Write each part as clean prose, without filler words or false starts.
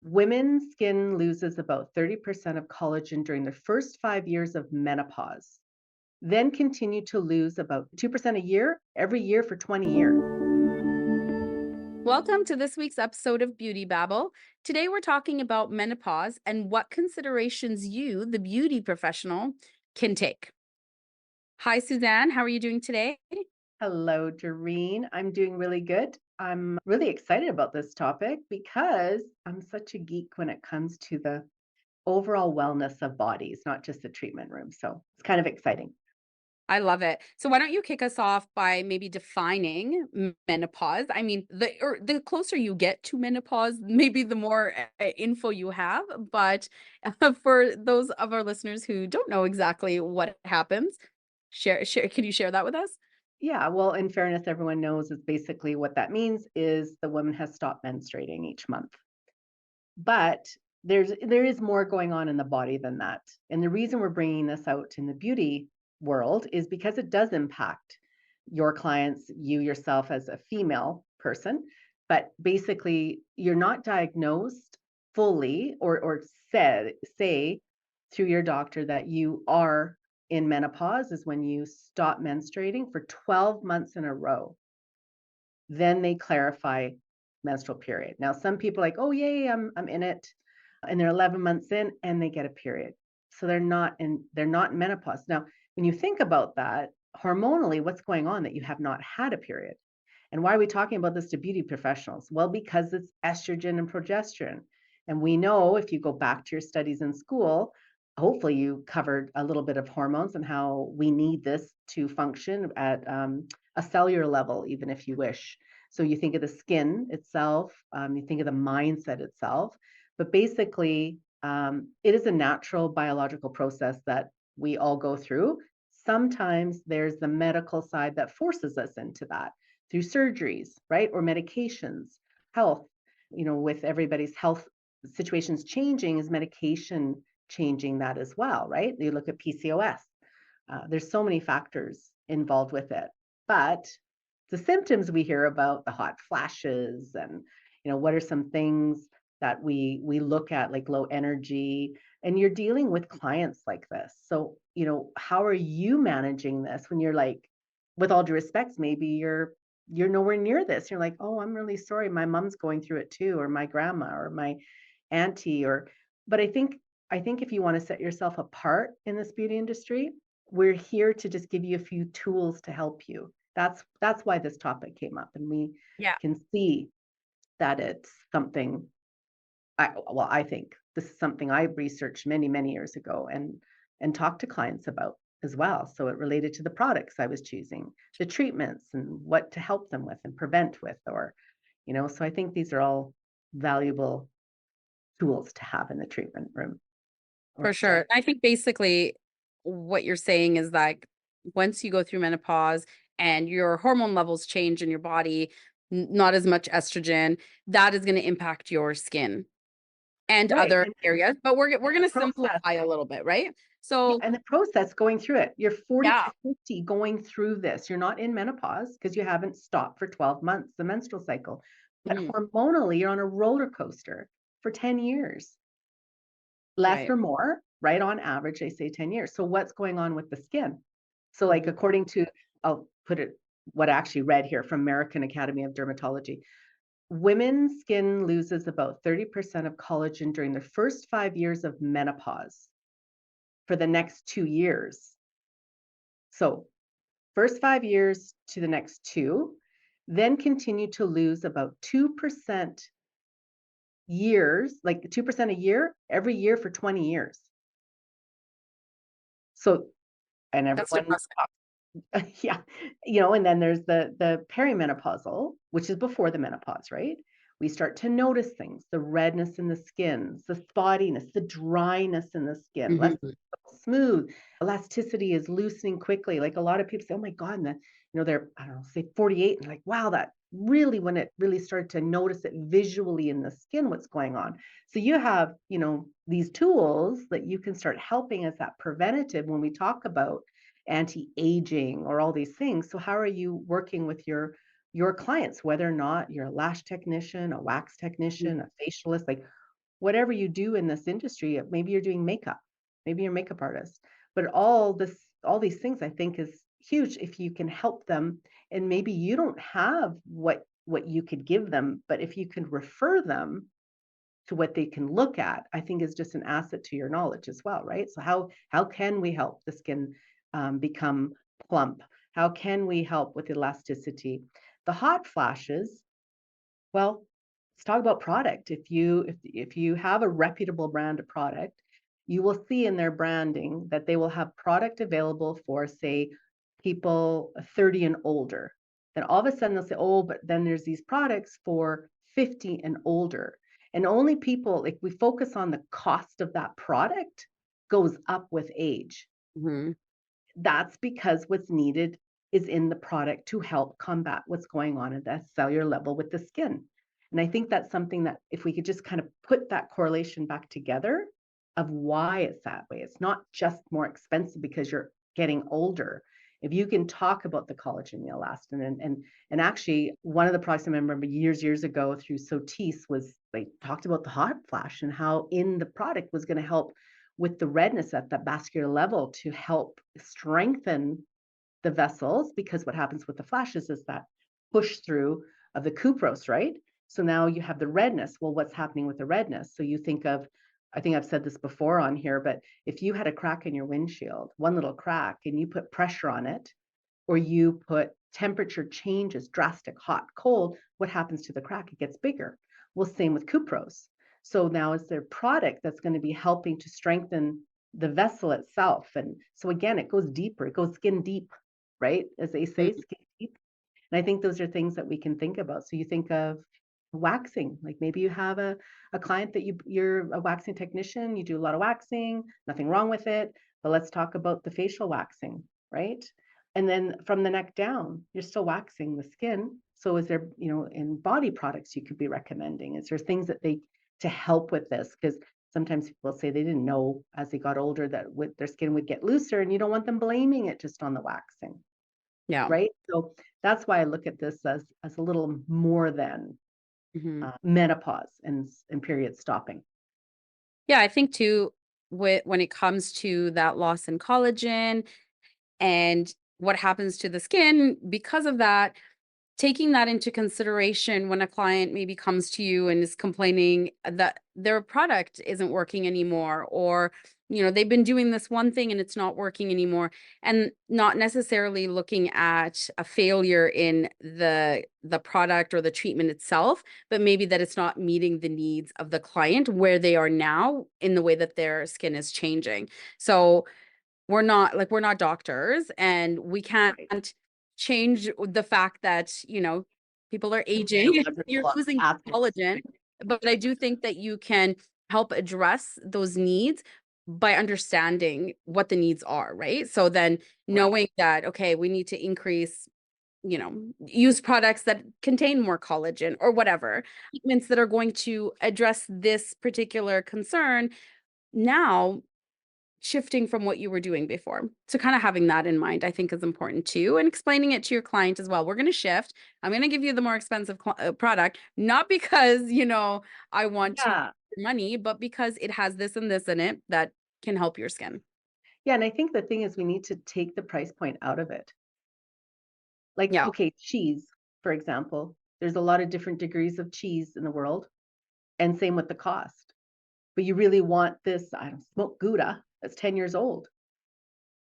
Women's skin loses about 30% of collagen during the first 5 years of menopause, then continue to lose about 2% a year every year for 20 years. Welcome to this week's episode of Beauty Babble. Today we're talking about menopause and what considerations you, the beauty professional, can take. Hi, Suzanne. How are you doing today? Hello, Doreen. I'm doing really good. I'm really excited about this topic because I'm such a geek when it comes to the overall wellness of bodies, not just the treatment room. So it's kind of exciting. I love it. So why don't you kick us off by maybe defining menopause? I mean, the closer you get to menopause, maybe the more info you have. But for those of our listeners who don't know exactly what happens, share. Can you share that with us? Yeah, well, in fairness, everyone knows is basically what that means is the woman has stopped menstruating each month. But there is more going on in the body than that. And the reason we're bringing this out in the beauty world is because it does impact your clients, you yourself as a female person. But basically, you're not diagnosed fully or said say through your doctor that you are in menopause is when you stop menstruating for 12 months in a row. Then they clarify menstrual period. Now, some people are like, "Oh, yay, I'm in it," and they're 11 months in and they get a period. So they're not in menopause. Now, when you think about that, hormonally, what's going on that you have not had a period? And why are we talking about this to beauty professionals? Well, because it's estrogen and progesterone. And we know if you go back to your studies in school, hopefully you covered a little bit of hormones and how we need this to function at a cellular level, even if you wish. So you think of the skin itself, you think of the mindset itself, but basically, it is a natural biological process that we all go through. Sometimes there's the medical side that forces us into that through surgeries, right? Or medications, health, with everybody's health situations changing, is medication changing that as well, right? You look at PCOS. There's so many factors involved with it. But the symptoms we hear about, the hot flashes, and what are some things that we look at, like low energy, and you're dealing with clients like this. So, how are you managing this when you're like, with all due respects, maybe you're nowhere near this. You're like, "Oh, I'm really sorry. My mom's going through it too, or my grandma, or my auntie, or." But I think if you want to set yourself apart in this beauty industry, we're here to just give you a few tools to help you. That's why this topic came up, and we Yeah. can see that it's something I think this is something I researched many, many years ago and talked to clients about as well. So it related to the products I was choosing, the treatments and what to help them with and prevent with, so I think these are all valuable tools to have in the treatment room or For set. sure. I think basically what you're saying is like once you go through menopause and your hormone levels change in your body, not as much estrogen, that is going to impact your skin and Right. other areas. But we're And going the to process. simplify a little bit, right? Yeah, So, and the process going through it. You're 40 yeah. to 50 going through this. You're not in menopause because you haven't stopped for 12 months, the menstrual cycle. But Mhm. hormonally, you're on a roller coaster for 10 years, less Right. or more, right? On average, they say 10 years. So what's going on with the skin? So like Mhm. according to, I'll put it what I actually read here from American Academy of Dermatology, women's skin loses about 30% of collagen during the first 5 years of menopause for the next 2 years. So first 5 years to the next two, then continue to lose about 2% years, like 2% a year, every year for 20 years. So, and That's everyone, depressing. yeah, and then there's the perimenopausal, which is before the menopause, right? We start to notice things, the redness in the skin, the spottiness, the dryness in the skin, less Mhm. smooth. Elasticity is loosening quickly. Like a lot of people say, "Oh my God," and then, they're, I don't know, say 48, and like, wow, that really, when it really started to notice it visually in the skin, what's going on. So you have, these tools that you can start helping as that preventative when we talk about anti-aging or all these things. So how are you working with your clients, whether or not you're a lash technician, a wax technician, a facialist, like whatever you do in this industry, maybe you're doing makeup, maybe you're a makeup artist, but all these things I think is huge if you can help them, and maybe you don't have what you could give them, but if you can refer them to what they can look at, I think is just an asset to your knowledge as well, right? So how can we help the skin become plump? How can we help with elasticity? The hot flashes, well, let's talk about product. If you have a reputable brand of product, you will see in their branding that they will have product available for, say, people 30 and older. Then all of a sudden they'll say, oh, but then there's these products for 50 and older. And only people, like we focus on the cost of that product goes up with age. Mhm. That's because what's needed is in the product to help combat what's going on at that cellular level with the skin. And I think that's something that if we could just kind of put that correlation back together of why it's that way, it's not just more expensive because you're getting older. If you can talk about the collagen, the elastin, and actually one of the products I remember years ago through Sotis was they talked about the hot flash and how in the product was going to help with the redness at that vascular level to help strengthen the vessels, because what happens with the flashes is that push through of the cuprose, right? So now you have the redness. Well, what's happening with the redness? So you think of, I think I've said this before on here, but if you had a crack in your windshield, one little crack, and you put pressure on it, or you put temperature changes, drastic hot, cold, what happens to the crack? It gets bigger. Well, same with cuprose. So now is there product that's going to be helping to strengthen the vessel itself? And so again, it goes deeper, it goes skin deep, right? As they say, Mm. skin deep. And I think those are things that we can think about. So you think of waxing, like maybe you have a client that you're a waxing technician, you do a lot of waxing, nothing wrong with it, but let's talk about the facial waxing, right? And then from the neck down, you're still waxing the skin. So is there, in body products you could be recommending? Is there things that they to help with this? Because sometimes people say they didn't know as they got older that their skin would get looser, and you don't want them blaming it just on the waxing, Yeah. right? So that's why I look at this as a little more than Mhm. menopause and period stopping. Yeah, I think too, when it comes to that loss in collagen and what happens to the skin because of that, taking that into consideration when a client maybe comes to you and is complaining that their product isn't working anymore, or they've been doing this one thing and it's not working anymore, and not necessarily looking at a failure in the product or the treatment itself, but maybe that it's not meeting the needs of the client where they are now in the way that their skin is changing. So we're not doctors, and we can't Right. change the fact that, people are aging, you're Biological losing aspects. collagen, but I do think that you can help address those needs by understanding what the needs are, right? So then Correct. knowing that, okay, we need to increase, use products that contain more collagen or whatever, treatments that are going to address this particular concern now, shifting from what you were doing before. So kind of having that in mind, I think is important too, and explaining it to your client as well. We're going to shift. I'm going to give you the more expensive product, not because, I want to Yeah. money, but because it has this and this in it that can help your skin. Yeah. And I think the thing is we need to take the price point out of it. Like, Yeah. okay, cheese, for example, there's a lot of different degrees of cheese in the world, and same with the cost. But you really want this, I don't smoke Gouda that's 10 years old,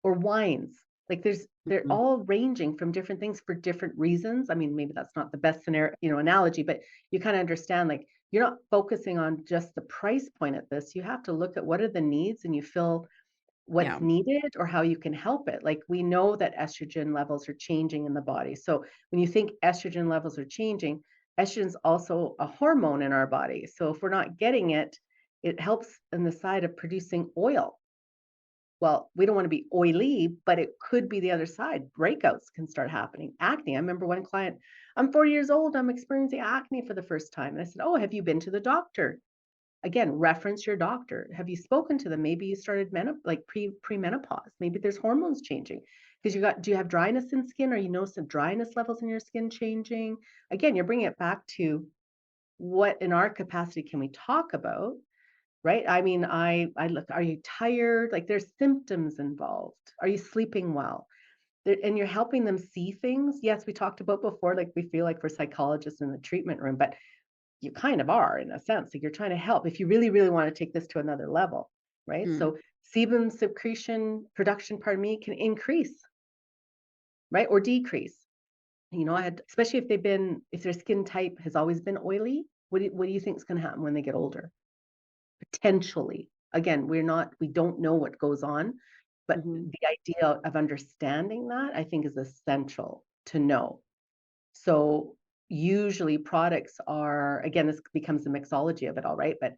or wines. Like they're Mhm. all ranging from different things for different reasons. I mean, maybe that's not the best scenario, analogy, but you kind of understand, like you're not focusing on just the price point at this. You have to look at what are the needs, and you feel what's Yeah. needed or how you can help it. Like we know that estrogen levels are changing in the body. So when you think estrogen levels are changing, estrogen is also a hormone in our body. So if we're not getting it, it helps in the side of producing oil. Well, we don't want to be oily, but it could be the other side. Breakouts can start happening. Acne. I remember one client, I'm 40 years old, I'm experiencing acne for the first time. And I said, oh, have you been to the doctor? Again, reference your doctor. Have you spoken to them? Maybe you started like premenopause. Maybe there's hormones changing because do you have dryness in skin, or you notice some dryness levels in your skin changing? Again, you're bringing it back to what in our capacity can we talk about, right? I mean, I look, are you tired? Like there's symptoms involved. Are you sleeping well? And you're helping them see things. Yes, we talked about before, like we feel like we're psychologists in the treatment room, but you kind of are in a sense. Like you're trying to help if you really, really want to take this to another level, right? Mm, So sebum secretion production, pardon me, can increase, right? Or decrease. You know, I had, especially if if their skin type has always been oily, what do you think is going to happen when they get older? Potentially. Again, we don't know what goes on, but mhm, the idea of understanding that I think is essential to know. So usually products are, again, this becomes the mixology of it all, right? But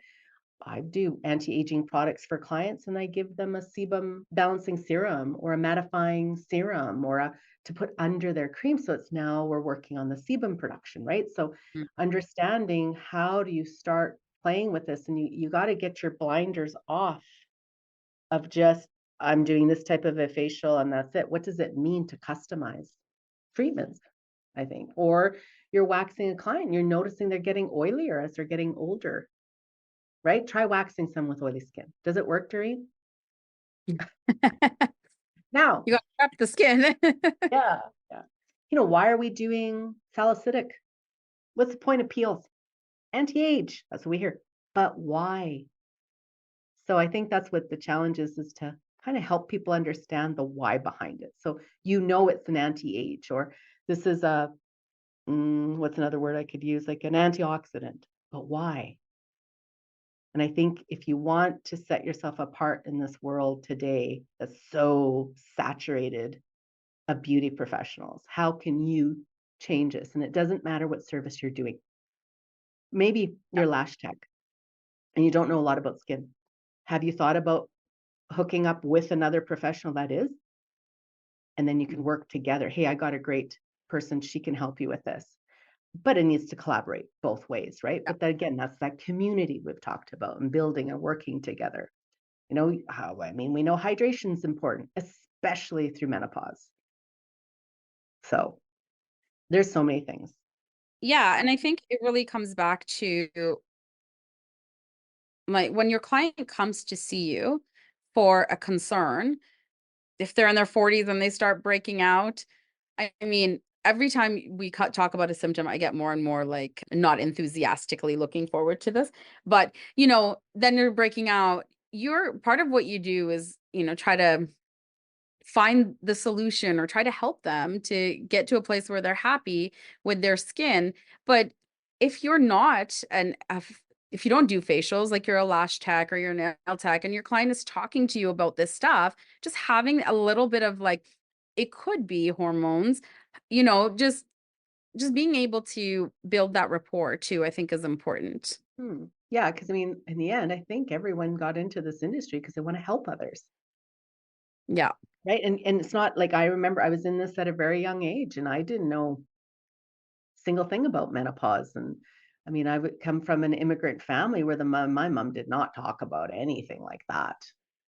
I do anti-aging products for clients and I give them a sebum balancing serum or a mattifying serum or to put under their cream. So it's now we're working on the sebum production, right? So mm. understanding how do you start playing with this, and you got to get your blinders off of just I'm doing this type of a facial and that's it. What does it mean to customize treatments? I think. Or you're waxing a client, you're noticing they're getting oilier as they're getting older, right? Try waxing some with oily skin. Does it work, Doreen? Now, You gotta prep the skin. yeah, yeah. You know, why are we doing salicylic? What's the point of peels? Anti-age. That's what we hear. But why? So I think that's what the challenge is to kind of help people understand the why behind it. So you know it's an anti-age, or this is a what's another word I could use, like an antioxidant. But why? And I think if you want to set yourself apart in this world today that's so saturated of beauty professionals, how can you change this? And it doesn't matter what service you're doing. Maybe you're lash tech and you don't know a lot about skin. Have you thought about hooking up with another professional that is? And then you can work together. Hey, I got a great person. She can help you with this. But it needs to collaborate both ways, right? But that, again, that's that community we've talked about and building and working together. You know, how, I mean, we know hydration is important, especially through menopause. So there's so many things. Yeah, and I think it really comes back to like when your client comes to see you for a concern, if they're in their 40s and they start breaking out, I mean, every time we talk about a symptom, I get more and more like not enthusiastically looking forward to this. But, then you're breaking out. You're part of what you do is, try to find the solution or try to help them to get to a place where they're happy with their skin. But if you're not if you don't do facials, like you're a lash tech or you're a nail tech and your client is talking to you about this stuff, just having a little bit of like it could be hormones, you know, just being able to build that rapport too, I think is important. Yeah, because I mean, in the end, I think everyone got into this industry because they want to help others, Yeah. right? And it's not like I remember I was in this at a very young age and I didn't know single thing about menopause. And I mean, I would come from an immigrant family where my mom did not talk about anything like that.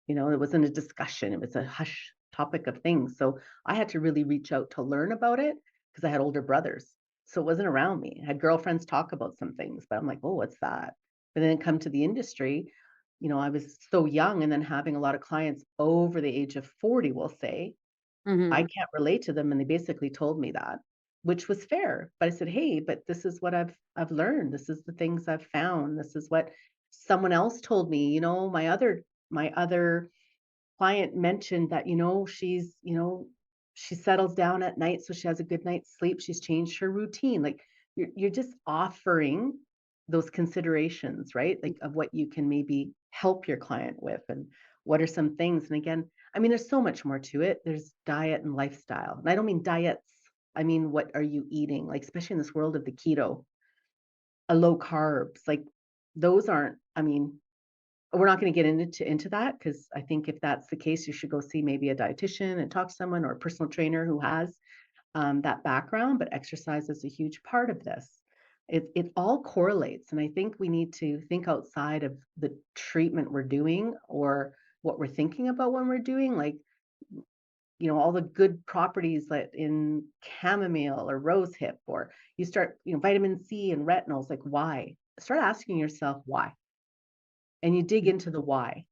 You know, it wasn't a discussion, it was a hush topic of things. So I had to really reach out to learn about it because I had older brothers. So it wasn't around me. I had girlfriends talk about some things, but I'm like, oh, what's that? But then come to the industry, you know, I was so young and then having a lot of clients over the age of 40, we'll say, I Hmm. can't relate to them, and they basically told me that, which was fair. But I said, "Hey, but this is what I've learned. This is the things I've found. This is what someone else told me." You know, my other client mentioned that, she settles down at night so she has a good night's sleep. She's changed her routine. Like you're just offering those considerations, right? Like of what you can maybe help your client with and what are some things. And again, I mean, there's so much more to it. There's diet and lifestyle. And I don't mean diets. I mean, what are you eating? Like, especially in this world of the keto, a low carbs, like those aren't, I mean, we're not going to get into that because I think if that's the case, you should go see maybe a dietitian and talk to someone or a personal trainer who has that background. But exercise is a huge part of this. It all correlates, and I think we need to think outside of the treatment we're doing or what we're thinking about when we're doing, like all the good properties that in chamomile or rose hip, or you start vitamin C and retinols. Like why? Start asking yourself why. and you dig into the why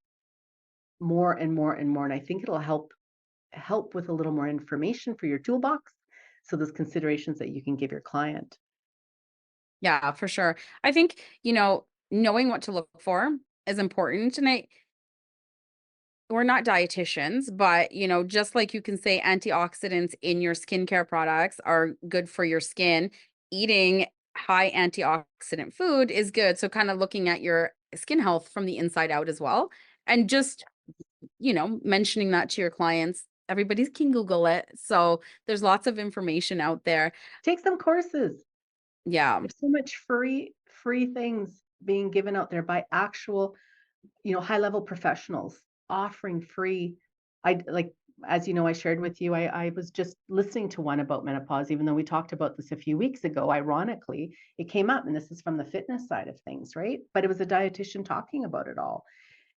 more and more and more. And I think it'll help with a little more information for your toolbox. So those considerations that you can give your client. Yeah, for sure. I think, knowing what to look for is important. And we're not dietitians, but just like you can say antioxidants in your skincare products are good for your skin, eating high antioxidant food is good. So kind of looking at your skin health from the inside out as well. And just, mentioning that to your clients. Everybody can Google it. So there's lots of information out there. Take some courses. Yeah. There's so much free things being given out there by actual, high level professionals offering free. I like, as you know, I shared with you, I was just listening to one about menopause, even though we talked about this a few weeks ago. Ironically, it came up, and this is from the fitness side of things, right? But it was a dietitian talking about it all.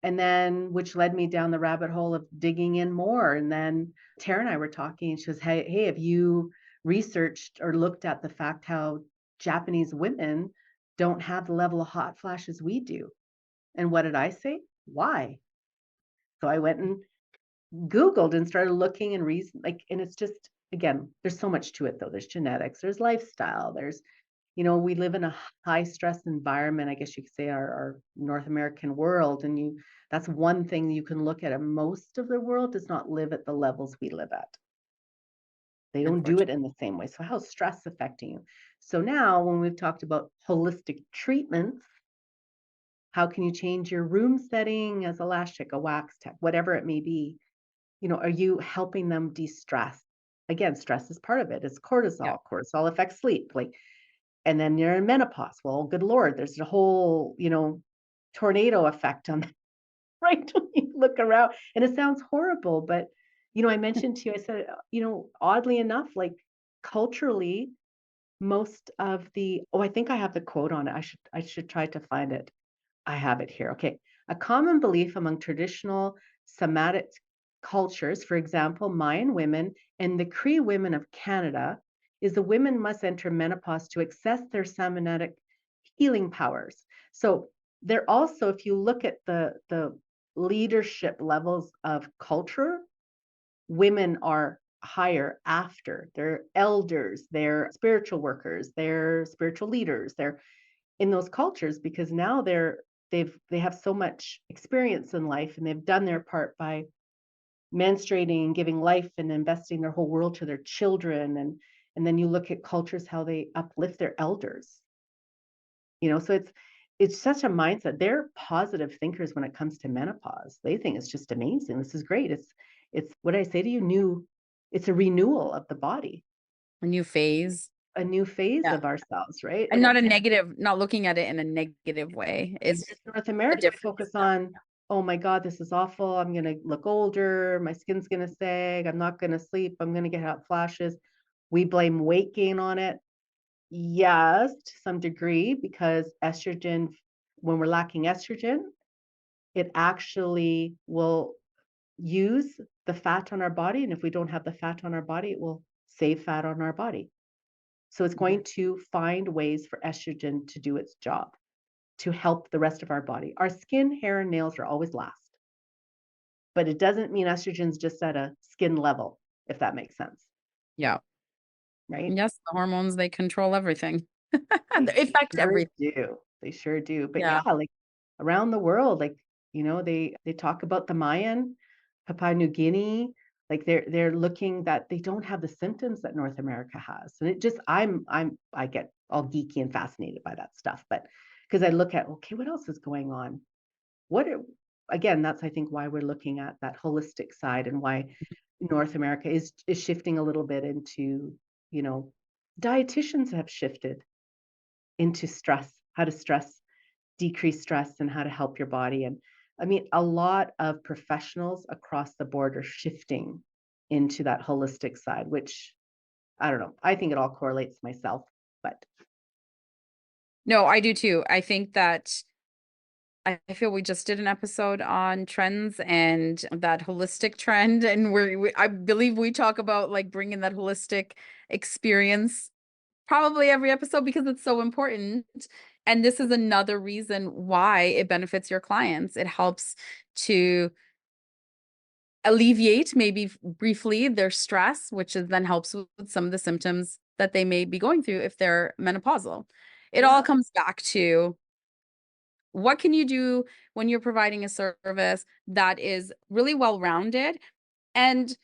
And then, which led me down the rabbit hole of digging in more. And then Tara and I were talking, and she was, hey, have you researched or looked at the fact how Japanese women don't have the level of hot flashes we do? And what did I say? Why? So I went and Googled and started looking and reason, and it's just, again, there's so much to it though. There's genetics, there's lifestyle, there's, we live in a high stress environment, I guess you could say, our North American world. And that's one thing you can look at. And most of the world does not live at the levels we live at. They don't do Unfortunately. it in the same way. So how's stress affecting you? So now when we've talked about holistic treatments, how can you change your room setting as a lash tech, a wax tech, whatever it may be? Are you helping them de-stress? Again, stress is part of it. It's Yeah. cortisol. Cortisol affects sleep. And then you're in menopause. Well, good Lord, there's a whole, tornado effect on that, right? When you look around, and it sounds horrible, but, I mentioned to you, I said, oddly enough, like culturally, most of I think I have the quote on it. I should try to find it. I have it here. Okay. A common belief among traditional Semitic cultures, for example, Mayan women and the Cree women of Canada, is the women must enter menopause to access their Semitic healing powers. So they're also, if you look at the leadership levels of culture, women are higher after. They're elders, they're spiritual workers, they're spiritual leaders, they're in those cultures, because now they have so much experience in life, and they've done their part by menstruating and giving life and investing their whole world to their children. And then you look at cultures, how they uplift their elders. So it's such a mindset. They're positive thinkers when it comes to menopause. They think it's just amazing. This is great. It's what I say to you, it's a renewal of the body, A new phase. a new phase Yeah. of ourselves, right? And not looking at it in a negative way. In It's North a America, we different focus on, oh my God, this is awful. I'm going to look older. My skin's going to sag. I'm not going to sleep. I'm going to get hot flashes. We blame weight gain on it. Yes, to some degree, because estrogen, when we're lacking estrogen, it actually will use the fat on our body. And if we don't have the fat on our body, it will save fat on our body. So it's going to find ways for estrogen to do its job, to help the rest of our body. Our skin, hair, and nails are always last, but it doesn't mean estrogen's just at a skin level, if that makes sense, Yeah. right? Yes, the hormones, they control everything. They They affect sure everything. do. They sure do. But Yeah. yeah, like around the world, like, they talk about the Mayan, Papua New Guinea, like they're looking that they don't have the symptoms that North America has. And it just I get all geeky and fascinated by that stuff. But because I look at, okay, what else is going on? What are, again, that's I think why we're looking at that holistic side, and why North America is shifting a little bit into, you know, dietitians have shifted into stress, how to decrease stress, and how to help your body. And I mean, a lot of professionals across the board are shifting into that holistic side, which I don't know. I think it all correlates myself, but No, I do too. I think that I feel we just did an episode on trends and that holistic trend, and I believe we talk about like bringing that holistic experience probably every episode because it's so important. And this is another reason why it benefits your clients. It helps to alleviate maybe briefly their stress, which is then helps with some of the symptoms that they may be going through if they're menopausal. It all Yeah. comes back to what can you do when you're providing a service that is really well rounded. And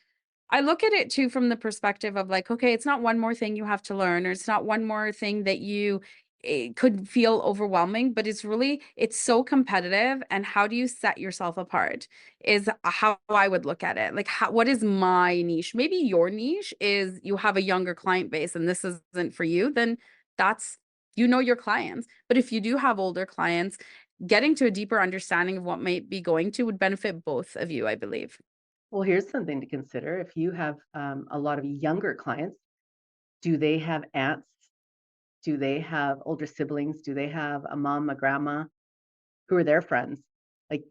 I look at it too from the perspective of like, okay, it's not one more thing you have to learn, or it's not one more thing that you could feel overwhelming, but it's so competitive. And how do you set yourself apart is how I would look at it. Like, what is my niche? Maybe your niche is you have a younger client base and this isn't for you, then that's, your clients. But if you do have older clients, getting to a deeper understanding of what might be going to would benefit both of you, I believe. Well, here's something to consider. If you have a lot of younger clients, do they have aunts? Do they have older siblings? Do they have a mom, a grandma? Who are their friends? Like,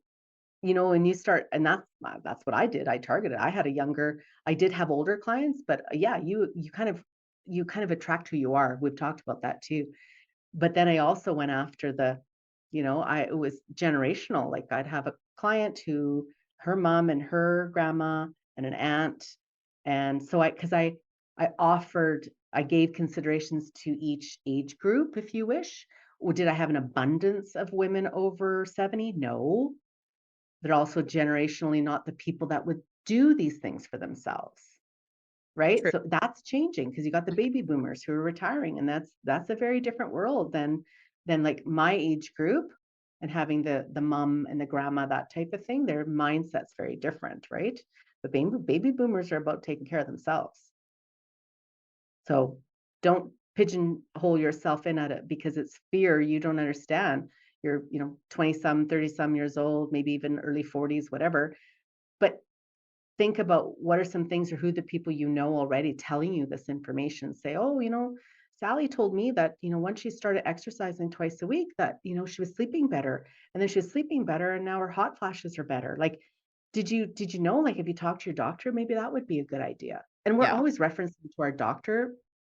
when you start, and that's what I did. I targeted. I did have older clients, but yeah, you kind of attract who you are. We've talked about that too. But then I also went after it was generational. Like I'd have a client who her mom and her grandma and an aunt. And so I gave considerations to each age group, if you wish. Or did I have an abundance of women over 70? No. They're also generationally not the people that would do these things for themselves. Right. True. So that's changing because you got the baby boomers who are retiring, and that's a very different world than like my age group, and having the mom and the grandma, that type of thing. Their mindset's very different, right? But baby boomers are about taking care of themselves. So don't pigeonhole yourself in at it because it's fear you don't understand. You're, 20 some, 30 some years old, maybe even early 40s, whatever. But think about what are some things, or who the people already telling you this information. Say, oh, Sally told me that, once she started exercising twice a week, that, she was sleeping better. And then she was sleeping better and now her hot flashes are better. Like, did you know, like, if you talk to your doctor, maybe that would be a good idea. And we're Yeah. always referencing to our doctor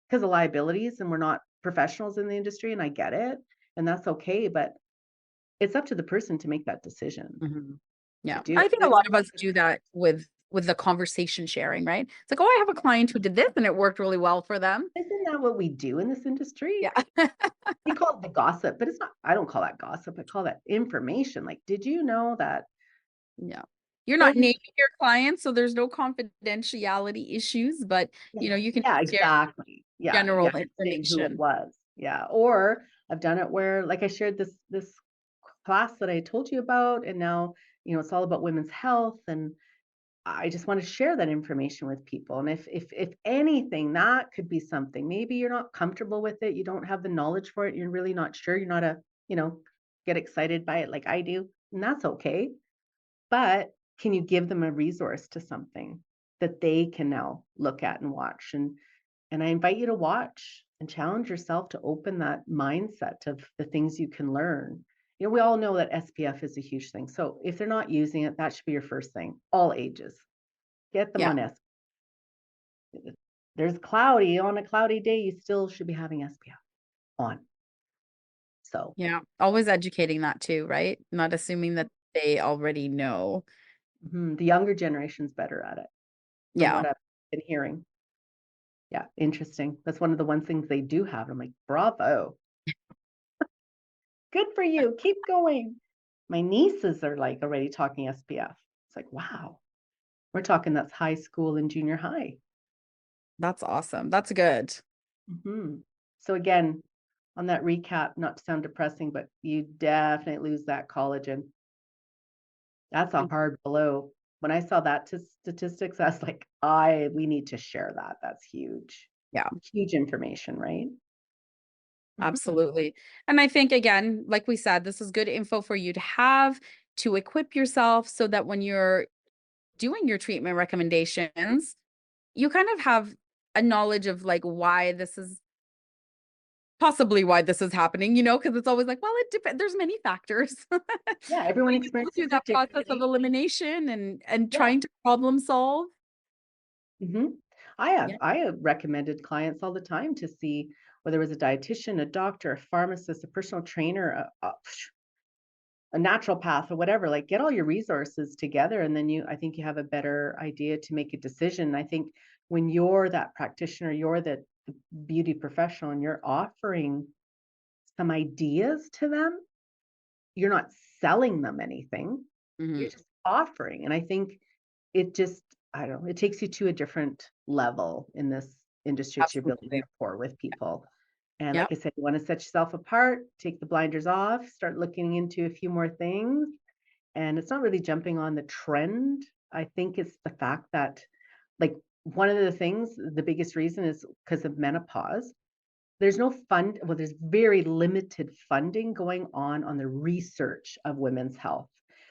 because of liabilities, and we're not professionals in the industry, and I get it. And that's okay, but it's up to the person to make that decision. Mhm. I Yeah. do. I think a lot of us do that with the conversation sharing, right? It's like, "Oh, I have a client who did this and it worked really well for them." Isn't that what we do in this industry? Yeah. We call it the gossip, but it's not. I don't call that gossip. I call that information. Like, did you know that Yeah. You're not so naming your clients, so there's no confidentiality issues, but, yeah, you can yeah, share exactly. Yeah, general yeah, saying who it information. was. Yeah, or I've done it where, like, I shared this class that I told you about, and now, it's all about women's health, and I just want to share that information with people. And if anything, that could be something. Maybe you're not comfortable with it, you don't have the knowledge for it, you're really not sure, you're not you know, get excited by it like I do, and that's okay. But can you give them a resource to something that they can now look at and watch? And I invite you to watch and challenge yourself to open that mindset of the things you can learn. We all know that SPF is a huge thing. So if they're not using it, that should be your first thing. All ages, get them Yeah. on SPF. There's cloudy on a cloudy day, you still should be having SPF on. So Yeah. Always educating that too, right? Not assuming that they already know. the younger generation's better at it, from Yeah. what I've been hearing. Yeah, interesting. That's one of the one things they do have. I'm like, bravo, good for you. Keep going. My nieces are like already talking SPF. It's like, wow, we're talking that's high school and junior high. That's awesome. That's good. So again, on that recap, not to sound depressing, but you definitely lose that collagen. That's a Mm. hard blow. When I saw that statistics, I was like, we need to share that. That's huge, Yeah. huge information, right? Mhm. Absolutely. And I think, again, like we said, this is good info for you to have to equip yourself so that when you're doing your treatment recommendations, you kind of have a knowledge of like why this is possibly why this is happening, because it's always like, well, it depends. There's many factors. But Yeah, everyone you go through experiences it that process of differently. elimination and Yeah. trying to problem solve. hmm I have Yeah. I have recommended clients all the time to see whether it was a dietitian, a doctor, a pharmacist, a personal trainer, a naturopath or whatever, like get all your resources together. And then I think you have a better idea to make a decision. I think when you're that practitioner, you're the beauty professional and you're offering some ideas to them, you're not selling them anything. Mhm. You're just offering. And I think it just, I don't know, it takes you to a different level in this industry to building Absolutely. rapport with people. And like Yep. I said, you want to set yourself apart, take the blinders off, start looking into a few more things. And it's not really jumping on the trend. I think it's the fact that, like, one of the things, the biggest reason is because of menopause. There's no fund, well, there's very limited funding going on the research of women's health.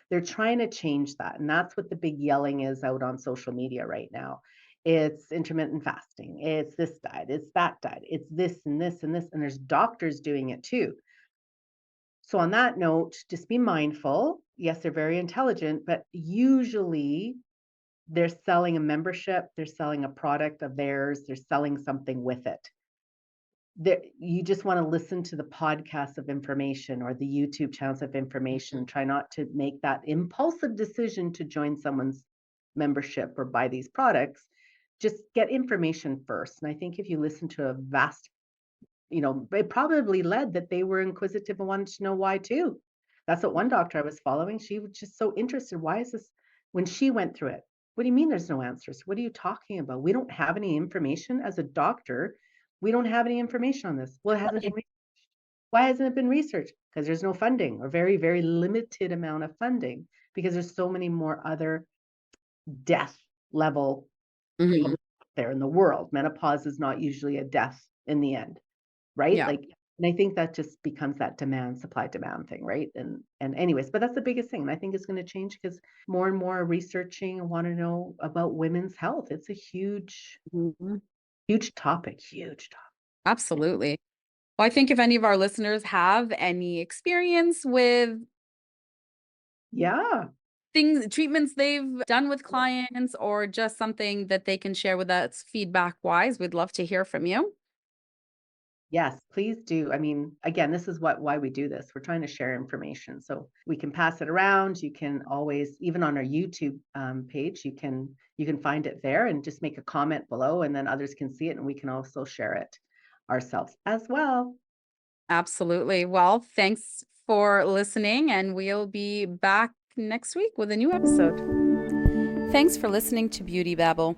They're trying to change that. And that's what the big yelling is out on social media right now. It's intermittent fasting, it's this diet, it's that diet, it's this and this and this. And there's doctors doing it too. So, on that note, just be mindful. Yes, they're very intelligent, but usually they're selling a membership, they're selling a product of theirs, they're selling something with it. You just want to listen to the podcast of information or the YouTube channels of information. Try not to make that impulsive decision to join someone's membership or buy these products. Just get information first. And I think if you listen to a vast, it probably led that they were inquisitive and wanted to know why too. That's what one doctor I was following. She was just so interested. Why is this? When she went through it, what do you mean there's no answers? What are you talking about? We don't have any information as a doctor. We don't have any information on this. Well, it hasn't been. Why hasn't it been researched? Because there's no funding or very, very limited amount of funding because there's so many more other death level Mhm. there in the world. Menopause is not usually a death in the end, right? Yeah. Like, and I think that just becomes that supply demand thing, right? And anyways, but that's the biggest thing. And I think it's going to change because more and more are researching and want to know about women's health. It's a huge, Mhm. huge topic, huge topic. Absolutely. Well, I think if any of our listeners have any experience with Yeah. treatments they've done with clients or just something that they can share with us feedback wise, we'd love to hear from you. Yes, please do. I mean, again, this is why we do this. We're trying to share information, so we can pass it around. You can always, even on our YouTube page, you can find it there and just make a comment below, and then others can see it, and we can also share it ourselves as well. Absolutely. Well, thanks for listening, and we'll be back next week with a new episode. Thanks for listening to Beauty Babble.